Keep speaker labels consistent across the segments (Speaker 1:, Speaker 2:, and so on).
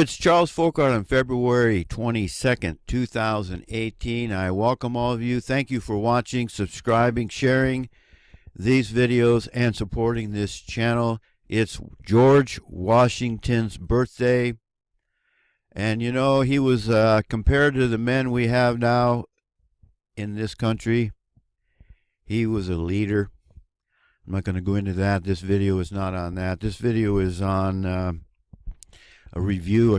Speaker 1: it's Charles Fockaert on February 22nd, 2018. I welcome all of you. Thank you for watching, subscribing, sharing these videos, and supporting this channel. It's George Washington's birthday. And you know, he was, compared to the men we have now in this country, he was a leader. I'm not going to go into that. This video is not on that. This video is on a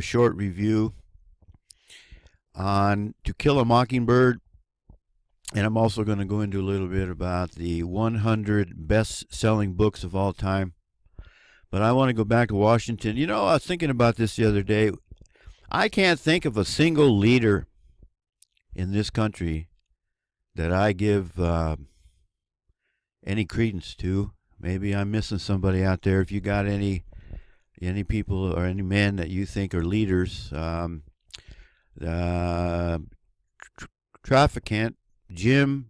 Speaker 1: short review on To Kill a Mockingbird. And I'm also going to go into a little bit about the 100 best-selling books of all time. But I want to go back to Washington. You know, I was thinking about this the other day. I can't think of a single leader in this country that I give any credence to. Maybe I'm missing somebody out there. If you got any people or any men that you think are leaders, Trafficant, Jim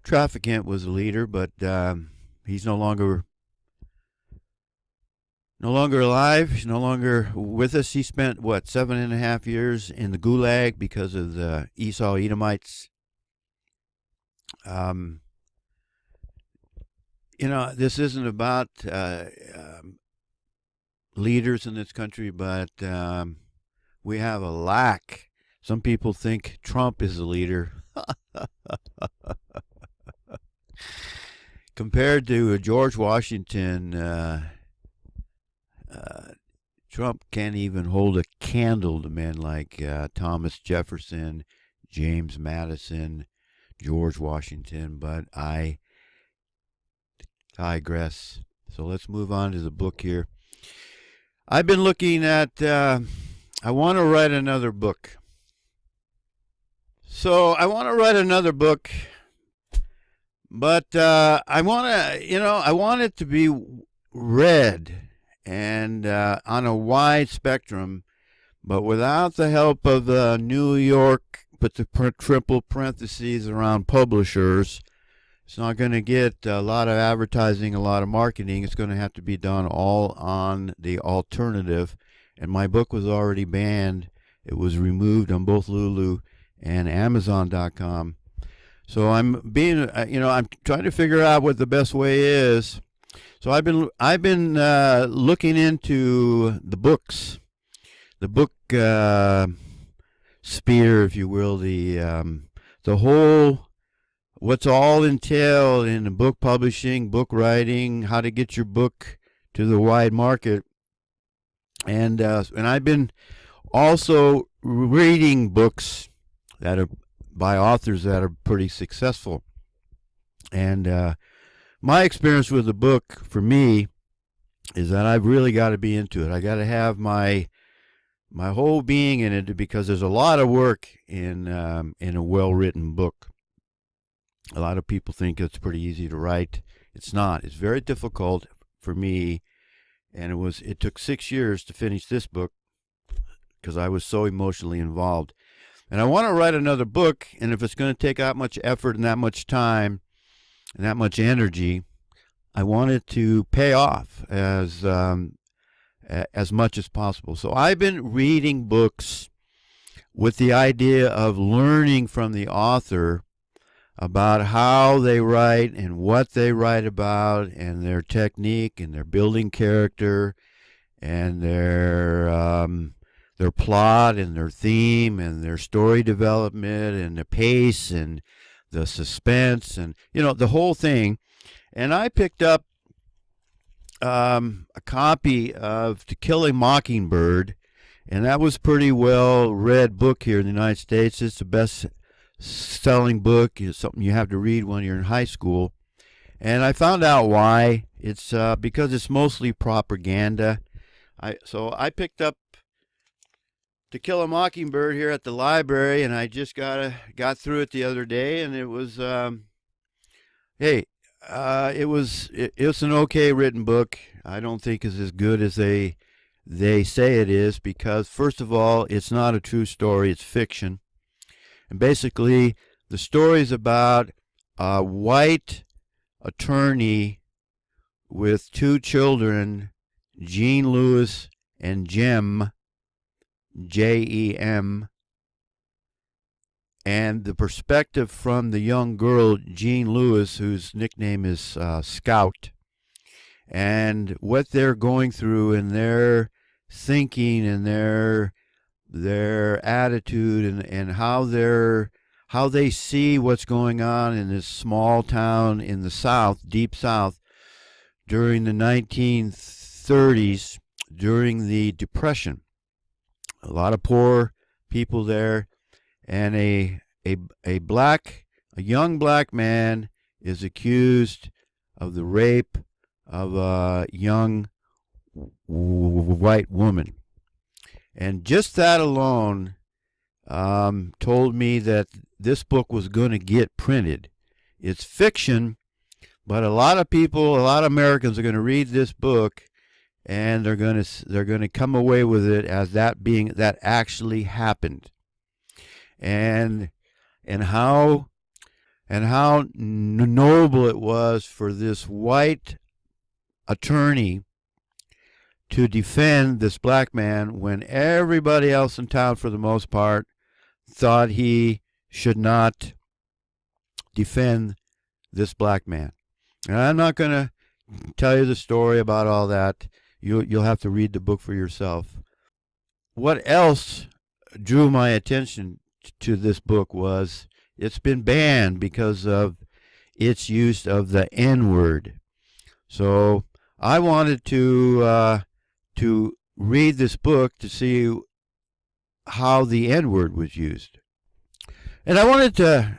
Speaker 1: Trafficant was a leader, but he's no longer alive. He's no longer with us. He spent, what, 7.5 years in the Gulag because of the Esau Edomites. You know, this isn't about leaders in this country, but we have a lack. Some people think Trump is a leader. Compared to George Washington, Trump can't even hold a candle to men like Thomas Jefferson, James Madison, George Washington, but I digress. So let's move on to the book here. I've been looking at, I want to write another book. So I want to write another book, but I want to, you know, I want it to be read and on a wide spectrum, but without the help of New York, put the triple parentheses around publishers. It's not going to get a lot of advertising, a lot of marketing. It's going to have to be done all on the alternative. And my book was already banned. It was removed on both Lulu and Amazon.com. So I'm being, you know, I'm trying to figure out what the best way is. So I've been looking into the books, the book sphere, if you will, the whole, what's all entailed in book publishing, book writing, how to get your book to the wide market. And I've been also reading books that are by authors that are pretty successful. And my experience with the book, for me, is that I've really got to be into it. I got to have my whole being in it, because there's a lot of work in a well-written book. A lot of people think it's pretty easy to write. It's not. It's very difficult for me, and it took 6 years to finish this book because I was so emotionally involved. And I want to write another book, and if it's going to take that much effort and that much time and that much energy, I want it to pay off as much as possible. So I've been reading books with the idea of learning from the author about how they write and what they write about and their technique and their building character and their plot and their theme and their story development and the pace and the suspense and, you know, the whole thing. And I picked up a copy of To Kill a Mockingbird, and that was a pretty well read book here in the United States. It's the best-selling book. It's something you have to read when you're in high school. And I found out why. It's because it's mostly propaganda. So I picked up To Kill a Mockingbird here at the library, and I just got through it the other day, and it was it was an okay written book. I don't think it's as good as they say it is, because first of all, it's not a true story, it's fiction. And basically the story is about a white attorney with two children, Jean Lewis and Jem, Jem, and the perspective from the young girl, Jean Lewis, whose nickname is Scout, and what they're going through and their thinking and their attitude and how they see what's going on in this small town in the South, deep South, during the 1930s, during the Depression. A lot of poor people there, and a young black man is accused of the rape of a young white woman. And just that alone told me that this book was going to get printed. It's fiction, but a lot of people, a lot of Americans are going to read this book, and they're going to come away with it as that actually happened, and how noble it was for this white attorney to defend this black man when everybody else in town, for the most part, thought he should not defend this black man. And I'm not going to tell you the story about all that. You'll have to read the book for yourself. What else drew my attention to this book was it's been banned because of its use of the N-word. So I wanted to read this book to see how the N-word was used. And I wanted to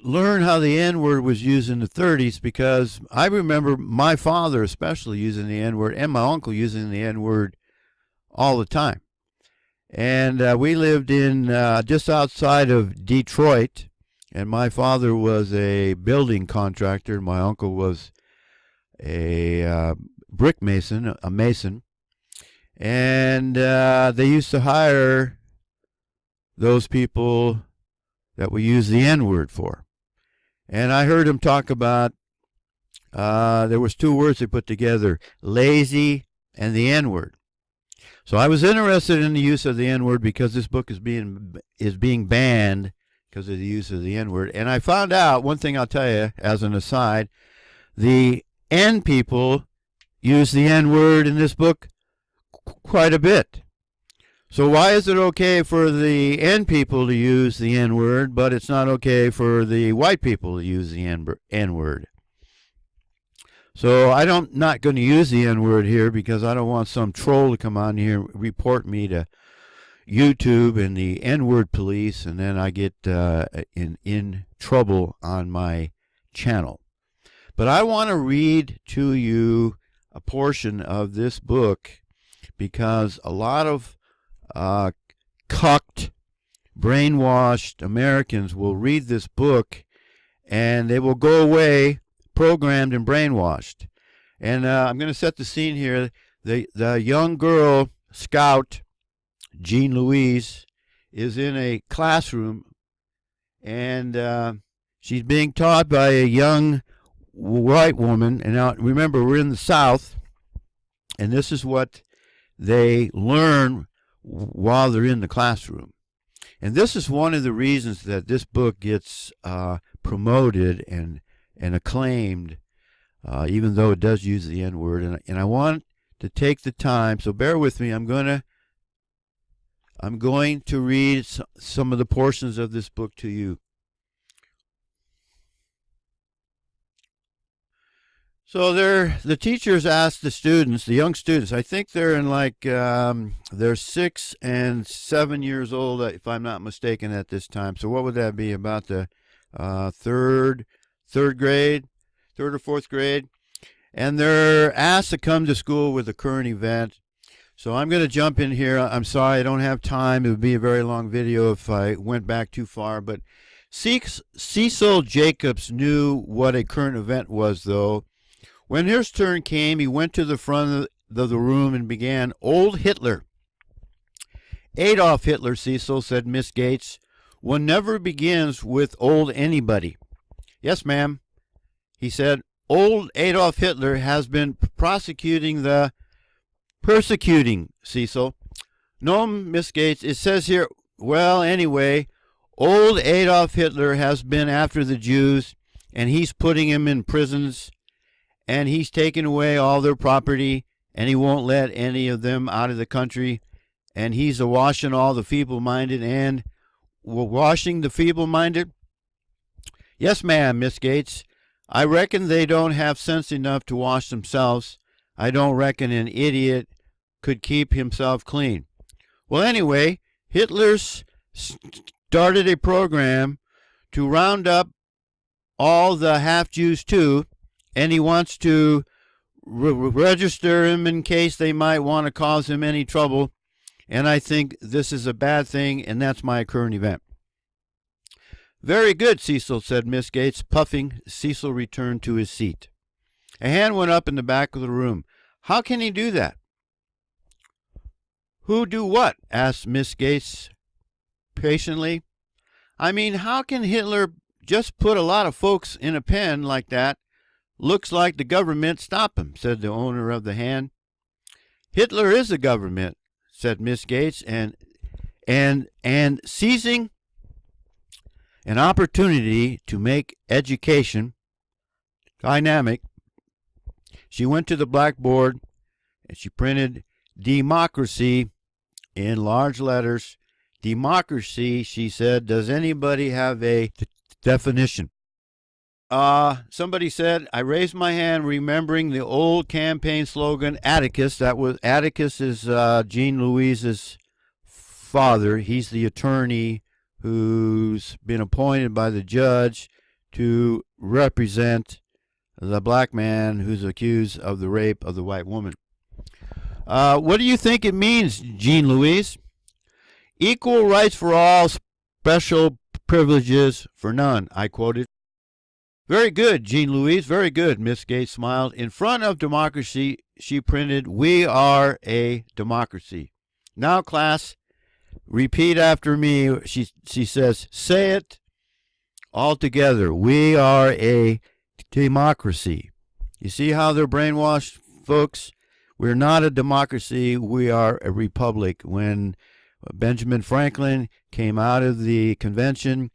Speaker 1: learn how the N-word was used in the 30s, because I remember my father especially using the N-word and my uncle using the N-word all the time. And we lived in just outside of Detroit, and my father was a building contractor. My uncle was a brick mason, a mason. And they used to hire those people that we use the N-word for. And I heard him talk about, there was two words they put together, lazy and the N-word. So I was interested in the use of the N-word because this book is being banned because of the use of the N-word. And I found out, one thing I'll tell you as an aside, the N people use the N-word in this book quite a bit. So why is it okay for the N people to use the N-word, but it's not okay for the white people to use the N-word? So I'm not going to use the N-word here because I don't want some troll to come on here and report me to YouTube and the N-word police, and then I get in trouble on my channel. But I want to read to you a portion of this book because a lot of cucked, brainwashed Americans will read this book and they will go away programmed and brainwashed. And I'm going to set the scene here. The young girl, Scout, Jean Louise, is in a classroom, and she's being taught by a young white woman. And now, remember, we're in the South, and this is what they learn while they're in the classroom. And this is one of the reasons that this book gets promoted and acclaimed, even though it does use the N-word. And I want to take the time, so bear with me. I'm going to read some of the portions of this book to you. So the teachers asked the students, the young students, I think they're in like, they're 6 and 7 years old, if I'm not mistaken, at this time. So what would that be, about the third grade, third or fourth grade? And they're asked to come to school with a current event. So I'm going to jump in here. I'm sorry, I don't have time. It would be a very long video if I went back too far. But Cecil Jacobs knew what a current event was, though. When his turn came, he went to the front of the room and began, "Old Hitler." "Adolf Hitler, Cecil," said Miss Gates. "One never begins with old anybody." "Yes, ma'am," he said. "Old Adolf Hitler has been prosecuting the persecuting, Cecil. No, Miss Gates, it says here, well, anyway, old Adolf Hitler has been after the Jews, and he's putting them in prisons, and he's taking away all their property, and he won't let any of them out of the country, and he's washing all the feeble-minded, and washing the feeble-minded? Yes, ma'am, Miss Gates. I reckon they don't have sense enough to wash themselves. I don't reckon an idiot could keep himself clean. Well, anyway, Hitler's started a program to round up all the half-Jews too, and he wants to register him in case they might want to cause him any trouble, and I think this is a bad thing, and that's my current event. Very good, Cecil, said Miss Gates, puffing. Cecil returned to his seat. A hand went up in the back of the room. How can he do that? Who do what? Asked Miss Gates patiently. I mean, how can Hitler just put a lot of folks in a pen like that? Looks like the government stopped him, said the owner of the hand. Hitler is the government, said Miss Gates, and seizing an opportunity to make education dynamic, she went to the blackboard and she printed democracy in large letters. Democracy, she said, does anybody have a definition? Somebody said, I raised my hand remembering the old campaign slogan, Atticus. Atticus is Jean Louise's father. He's the attorney who's been appointed by the judge to represent the black man who's accused of the rape of the white woman. What do you think it means, Jean Louise? Equal rights for all, special privileges for none, I quoted. Very good, Jean Louise, very good, Miss Gates smiled. In front of democracy, she printed, we are a democracy. Now, class, repeat after me. She says, say it all together. We are a democracy. You see how they're brainwashed, folks? We're not a democracy. We are a republic. When Benjamin Franklin came out of the convention,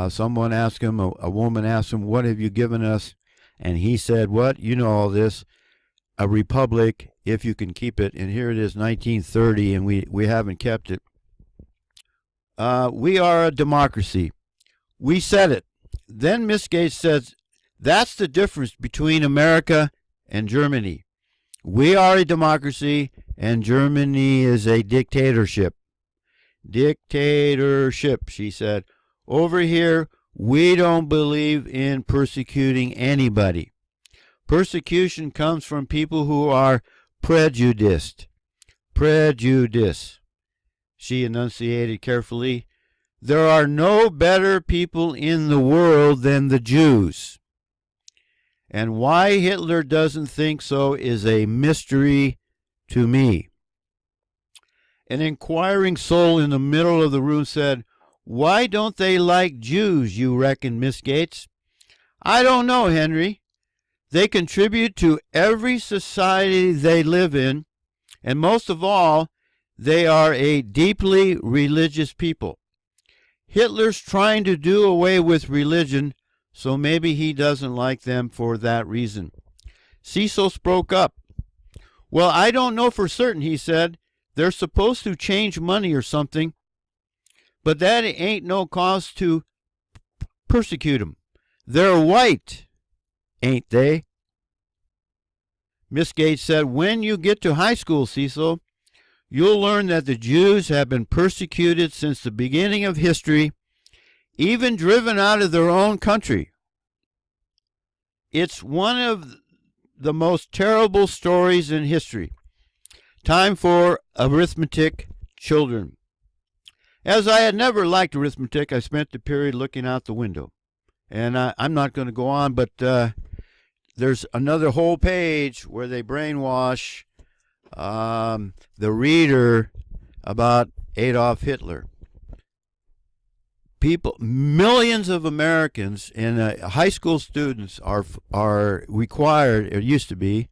Speaker 1: someone asked him, a woman asked him, what have you given us? And he said, what? You know all this. A republic, if you can keep it. And here it is, 1930, and we haven't kept it. We are a democracy. We said it. Then Miss Gates says, that's the difference between America and Germany. We are a democracy, and Germany is a dictatorship. Dictatorship, she said. Over here, we don't believe in persecuting anybody. Persecution comes from people who are prejudiced. Prejudice. She enunciated carefully. There are no better people in the world than the Jews. And why Hitler doesn't think so is a mystery to me. An inquiring soul in the middle of the room said, why don't they like Jews, you reckon, Miss Gates? I don't know, Henry. They contribute to every society they live in, and most of all, they are a deeply religious people. Hitler's trying to do away with religion, so maybe he doesn't like them for that reason. Cecil spoke up. Well, I don't know for certain, he said. They're supposed to change money or something, but that ain't no cause to persecute them. They're white, ain't they? Miss Gates said, when you get to high school, Cecil, you'll learn that the Jews have been persecuted since the beginning of history, even driven out of their own country. It's one of the most terrible stories in history. Time for arithmetic, children. As I had never liked arithmetic, I spent the period looking out the window. And I'm not going to go on, but there's another whole page where they brainwash the reader about Adolf Hitler. People, millions of Americans and high school students are required, it used to be,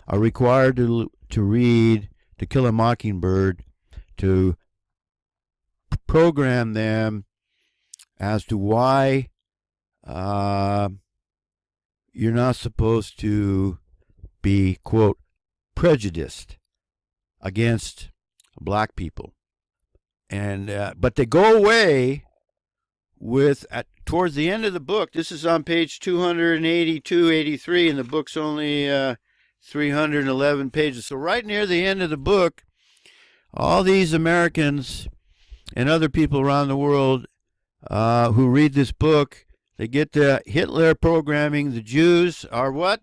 Speaker 1: are required to read To Kill a Mockingbird, to program them as to why you're not supposed to be, quote, prejudiced against black people. And but they go away with, towards the end of the book, this is on page 282, 83, and the book's only 311 pages. So right near the end of the book, all these Americans and other people around the world who read this book, they get the Hitler programming. The Jews are what?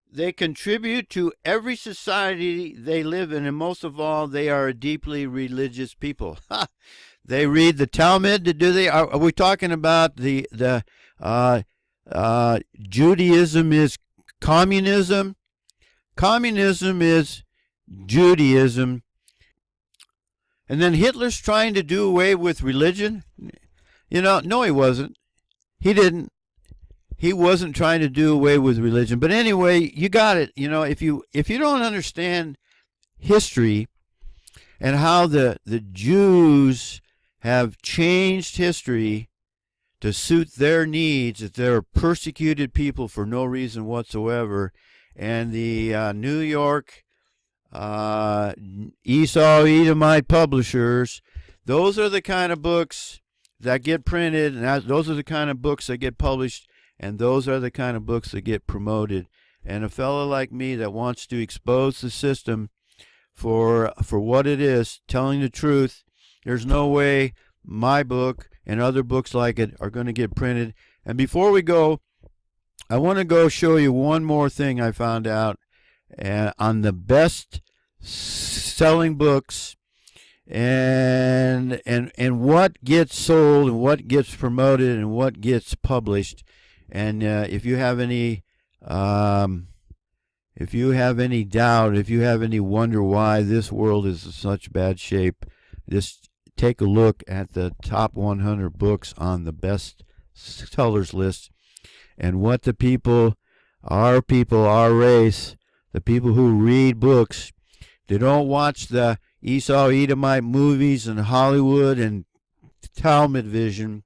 Speaker 1: They contribute to every society they live in, and most of all, they are a deeply religious people. They read the Talmud. Do they? Are we talking about the Judaism is communism? Communism is Judaism. And then Hitler's trying to do away with religion. You know, no, he wasn't. He didn't. He wasn't trying to do away with religion. But anyway, you got it. You know, if you don't understand history and how the Jews have changed history to suit their needs, that they're persecuted people for no reason whatsoever, and the New York Esau Edomite publishers, those are the kind of books that get printed, and those are the kind of books that get published, and those are the kind of books that get promoted. And a fellow like me that wants to expose the system for what it is, telling the truth, there's no way my book and other books like it are going to get printed. And before we go, I want to go show you one more thing I found out on the best selling books and what gets sold and what gets promoted and what gets published. And if you have any doubt, if you have any wonder why this world is in such bad shape, just take a look at the top 100 books on the best sellers list, and what the people, our race, the people who read books, they don't watch the Esau Edomite movies in Hollywood and Talmud vision.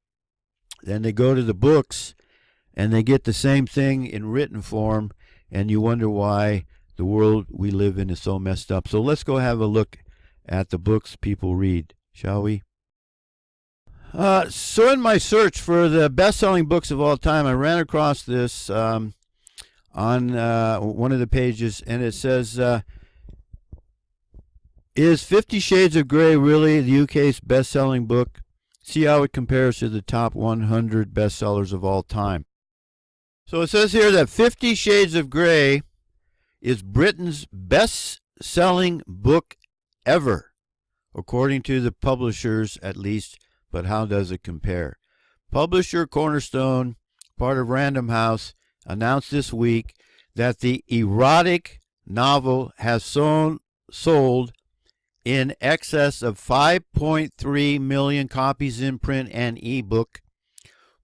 Speaker 1: Then they go to the books and they get the same thing in written form, and you wonder why the world we live in is so messed up. So let's go have a look at the books people read, shall we? So in my search for the best-selling books of all time, I ran across this on one of the pages, and it says, is 50 Shades of Grey really the UK's best-selling book? See how it compares to the top 100 bestsellers of all time. So it says here that 50 Shades of Grey is Britain's best-selling book ever, according to the publishers at least, but how does it compare? Publisher Cornerstone, part of Random House, announced this week that the erotic novel has sold in excess of 5.3 million copies in print and ebook,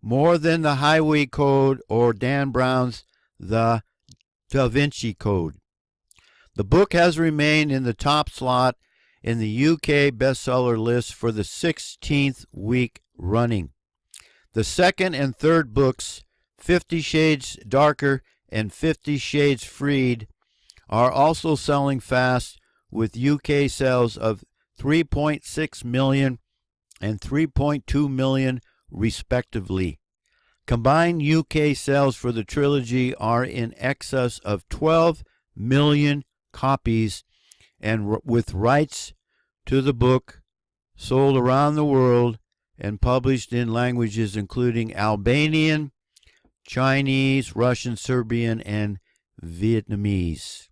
Speaker 1: more than the Highway Code or Dan Brown's The Da Vinci Code. The book has remained in the top slot in the UK bestseller list for the 16th week running. The second and third books, 50 Shades Darker and 50 Shades Freed, are also selling fast, with UK sales of 3.6 million and 3.2 million respectively. Combined UK sales for the trilogy are in excess of 12 million copies, and with rights to the book sold around the world and published in languages including Albanian, Chinese, Russian, Serbian, and Vietnamese.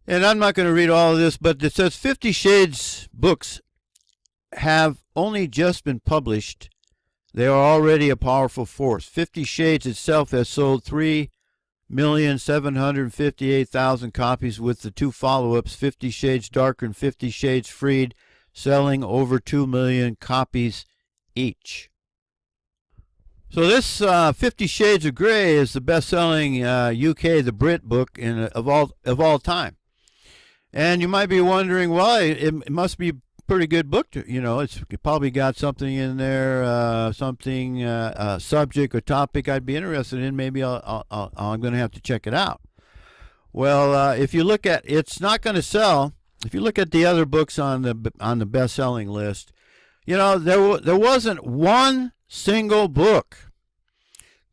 Speaker 1: And I'm not going to read all of this, but it says 50 Shades books have only just been published. They are already a powerful force. 50 Shades itself has sold 3,758,000 copies, with the two follow-ups, 50 Shades Darker and 50 Shades Freed, selling over 2 million copies each. So this 50 Shades of Grey is the best-selling UK, the Brit book of all time. And you might be wondering, well, it must be a pretty good book. It's probably got something in there, subject or topic I'd be interested in. Maybe I'm going to have to check it out. Well, if you look at, it's not going to sell. If you look at the other books on the best-selling list, there wasn't one single book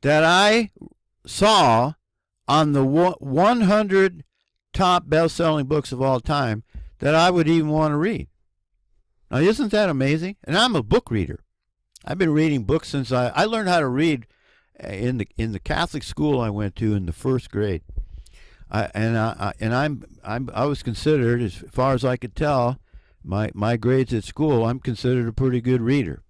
Speaker 1: that I saw on the 100 top best-selling books of all time that I would even want to read. Now, isn't that amazing? And I'm a book reader. I've been reading books since I learned how to read in the Catholic school I went to in the first grade. I was considered, as far as I could tell, my grades at school, I'm considered a pretty good reader.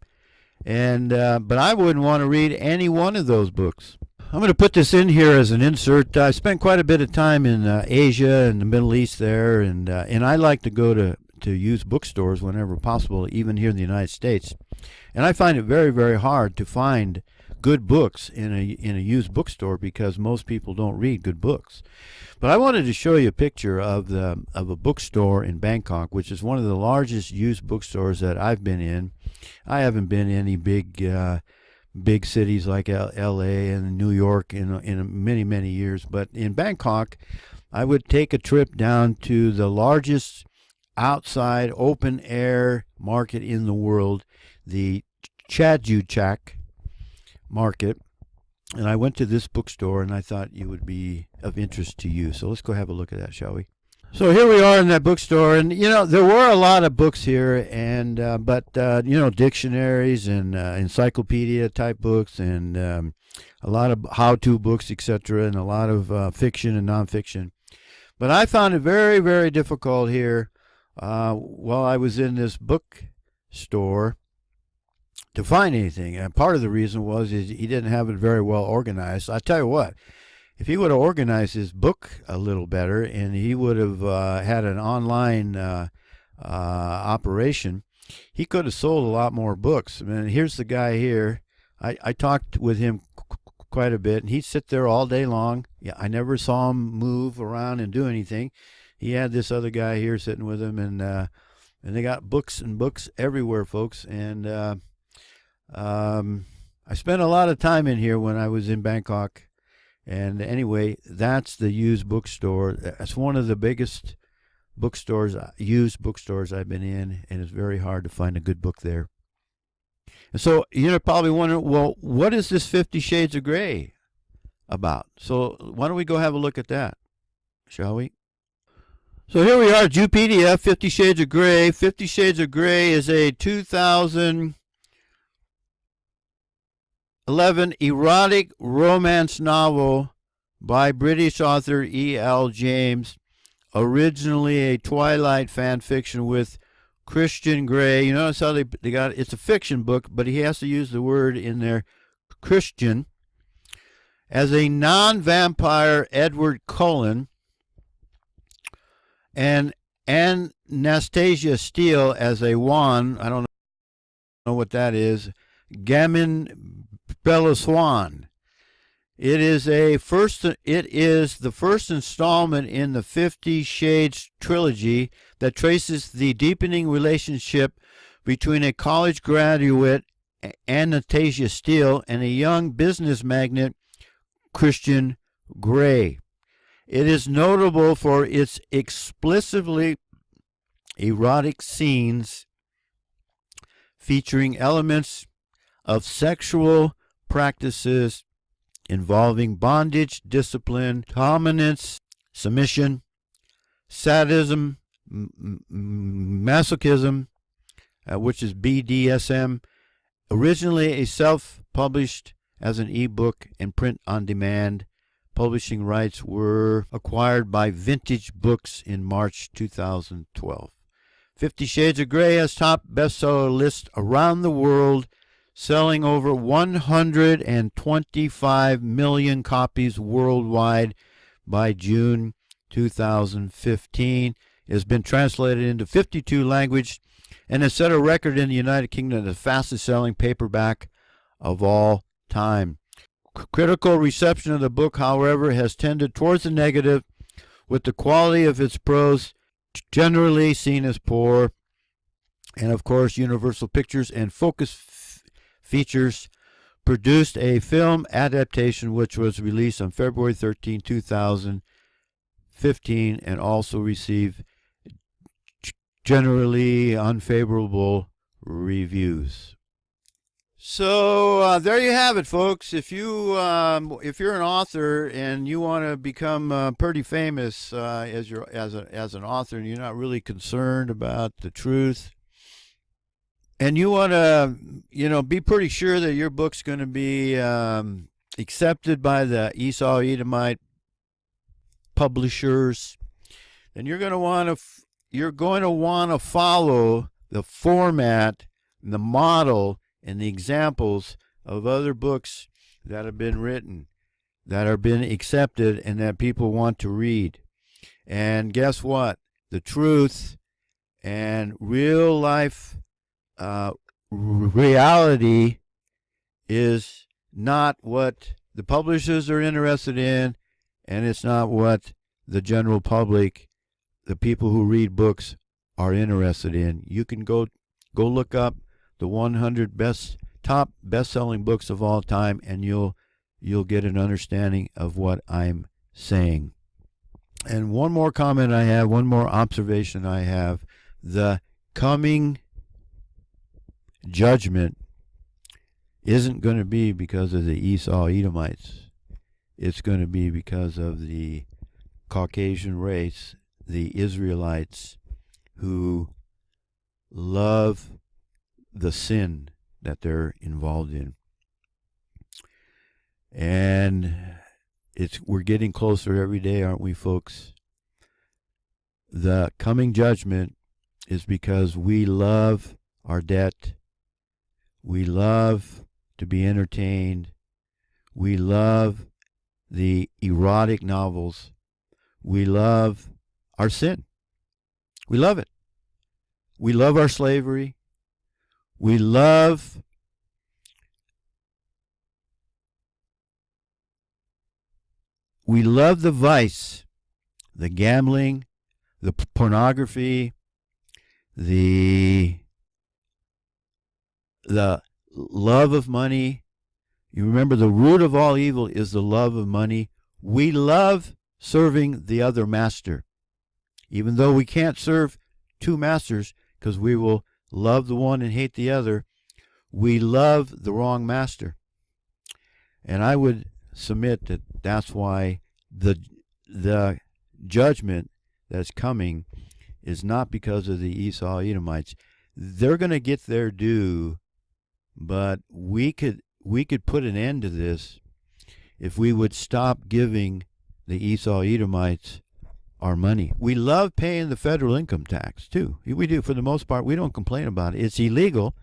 Speaker 1: But I wouldn't want to read any one of those books. I'm going to put this in here as an insert. I spent quite a bit of time in Asia and the Middle East there, and I like to go to used bookstores whenever possible, even here in the United States. And I find it very, very hard to find good books in a used bookstore because most people don't read good books. But I wanted to show you a picture of a bookstore in Bangkok, which is one of the largest used bookstores that I've been in. I haven't been in any big cities like L.A. and New York in many, many years. But in Bangkok, I would take a trip down to the largest outside open air market in the world, the Chatuchak market. And I went to this bookstore, and I thought it would be of interest to you. So let's go have a look at that, shall we? So here we are in that bookstore, and there were a lot of books here, and but dictionaries and encyclopedia type books, and a lot of how-to books, etc., and a lot of fiction and nonfiction. But I found it very, very difficult here while I was in this bookstore to find anything. And part of the reason was he didn't have it very well organized. I tell you what, if he would have organized his book a little better and he would have had an online operation, he could have sold a lot more books. I mean, here's the guy here. I talked with him quite a bit, and he'd sit there all day long. Yeah, I never saw him move around and do anything. He had this other guy here sitting with him, and they got books and books everywhere, folks. And I spent a lot of time in here when I was in Bangkok. And anyway, that's the used bookstore. That's one of the biggest bookstores, used bookstores I've been in, and it's very hard to find a good book there. And so you're probably wondering, well, what is this 50 Shades of Grey about? So why don't we go have a look at that, shall we? So here we are, Jupedia, 50 Shades of Grey. 50 Shades of Grey is a 2011 erotic romance novel by British author E.L. James, originally a Twilight fan fiction with Christian Grey. You notice how they got it's a fiction book, but he has to use the word in there, Christian, as a non-vampire Edward Cullen, and Anastasia Steele as a Juan. I don't know what that is. Gammon Bellaswan. It is the first installment in the 50 Shades trilogy that traces the deepening relationship between a college graduate, Anastasia Steele, and a young business magnate, Christian Grey. It is notable for its explicitly erotic scenes featuring elements of sexual practices involving bondage, discipline, dominance, submission, sadism, masochism, which is BDSM. Originally a self-published as an ebook and print on demand. Publishing rights were acquired by Vintage Books in March 2012. 50 Shades of Grey has top bestseller list around the world, selling over 125 million copies worldwide by June 2015. It has been translated into 52 languages and has set a record in the United Kingdom as the fastest selling paperback of all time. Critical reception of the book, however, has tended towards the negative, with the quality of its prose generally seen as poor. And of course, Universal Pictures and Focus Features produced a film adaptation which was released on February 13, 2015, and also received generally unfavorable reviews. So there you have it, folks. If you're an author and you want to become pretty famous as an author, and you're not really concerned about the truth, and you want to be pretty sure that your book's going to be accepted by the Esau Edomite publishers, then you're going to want to follow the format, the model, and the examples of other books that have been written, that have been accepted, and that people want to read. And guess what? The truth and real life reality is not what the publishers are interested in, and it's not what the general public, the people who read books, are interested in. You can go look up the 100 top best-selling books of all time, and you'll get an understanding of what I'm saying. And one more comment I have, one more observation I have: the coming judgment isn't going to be because of the Esau Edomites. It's going to be because of the Caucasian race, the Israelites, who love the sin that they're involved in. And we're getting closer every day, aren't we, folks? The coming judgment is because we love our debt. We love to be entertained. We love the erotic novels. We love our sin. We love it. We love our slavery. We love the vice, the gambling, the pornography, the love of money. You remember, the root of all evil is the love of money. We love serving the other master, even though we can't serve two masters, because we will love the one and hate the other. We love the wrong master. And I would submit that that's why the judgment that's coming is not because of the Esau Edomites. They're going to get their due, but we could put an end to this if we would stop giving the Esau Edomites our money. We love paying the federal income tax too. We do, for the most part. We don't complain about it. It's illegal,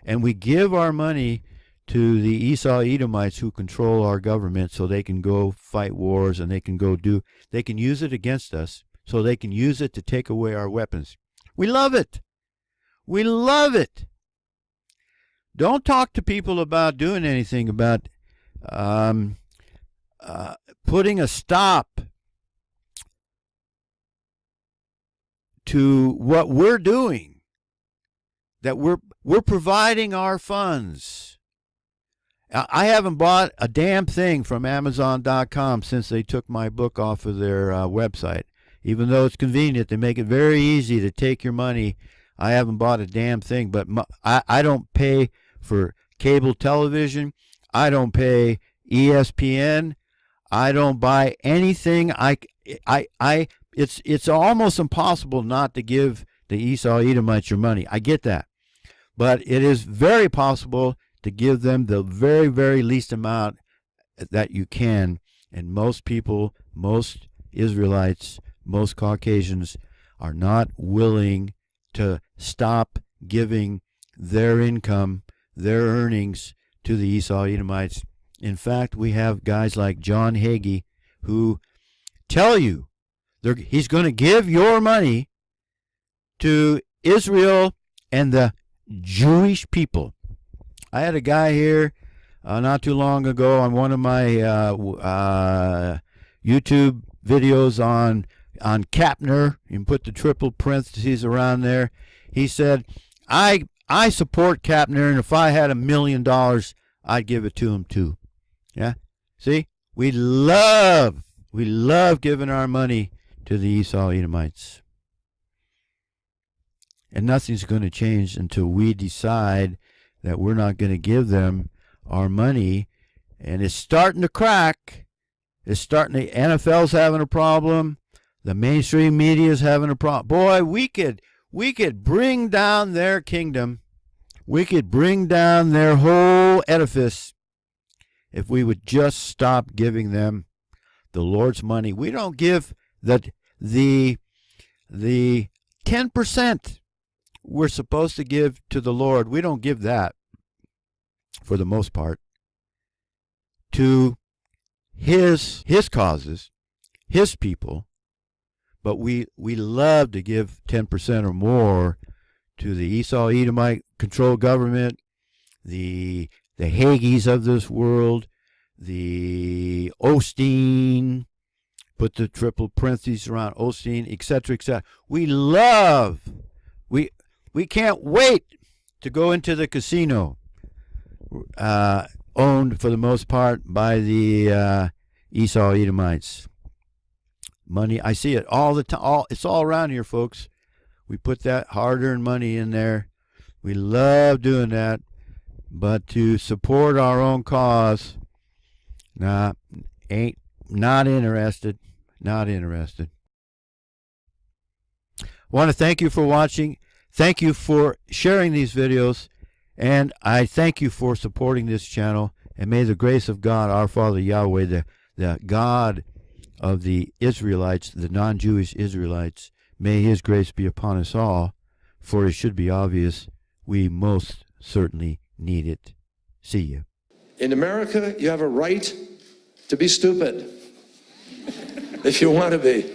Speaker 1: and we give our money to the Esau Edomites, who control our government, so they can go fight wars, and they can use it against us, so they can use it to take away our weapons. We love it. We love it. Don't talk to people about doing anything about putting a stop to what we're doing, that we're providing our funds. I haven't bought a damn thing from Amazon.com since they took my book off of their website. Even though it's convenient, they make it very easy to take your money. I haven't bought a damn thing, but I don't pay for cable television. I don't pay ESPN. I don't buy anything. It's almost impossible not to give the Esau Edomites your money. I get that. But it is very possible to give them the very, very least amount that you can. And most people, most Israelites, most Caucasians are not willing to stop giving their income, their earnings, to the Esau Edomites. In fact, we have guys like John Hagee who tell you he's going to give your money to Israel and the Jewish people. I had a guy here not too long ago on one of my YouTube videos on Kapner. You can put the triple parentheses around there. He said, I support Kapner, and if I had $1 million, I'd give it to him too. Yeah? See? We love giving our money to the Esau Edomites. And nothing's going to change until we decide that we're not going to give them our money. And it's starting to crack. The NFL's having a problem. The mainstream media's having a problem. Boy, we could bring down their kingdom. We could bring down their whole edifice if we would just stop giving them the Lord's money. We don't give the 10% we're supposed to give to the Lord. We don't give that, for the most part, to his causes, his people. But we love to give 10% or more to the Esau Edomite controlled government, the Hagees of this world, the Osteen, put the triple parentheses around Osteen, etc., etc. We can't wait to go into the casino, owned for the most part by the Esau Edomites. Money, I see it all the time. It's all around here, folks. We put that hard-earned money in there. We love doing that. But to support our own cause, nah, ain't not interested. Not interested. I want to thank you for watching. Thank you for sharing these videos. And I thank you for supporting this channel. And may the grace of God, our Father Yahweh, the God of the Israelites, the non-Jewish Israelites, may his grace be upon us all, for it should be obvious we most certainly need it. See you.
Speaker 2: In America, you have a right to be stupid, if you want to be.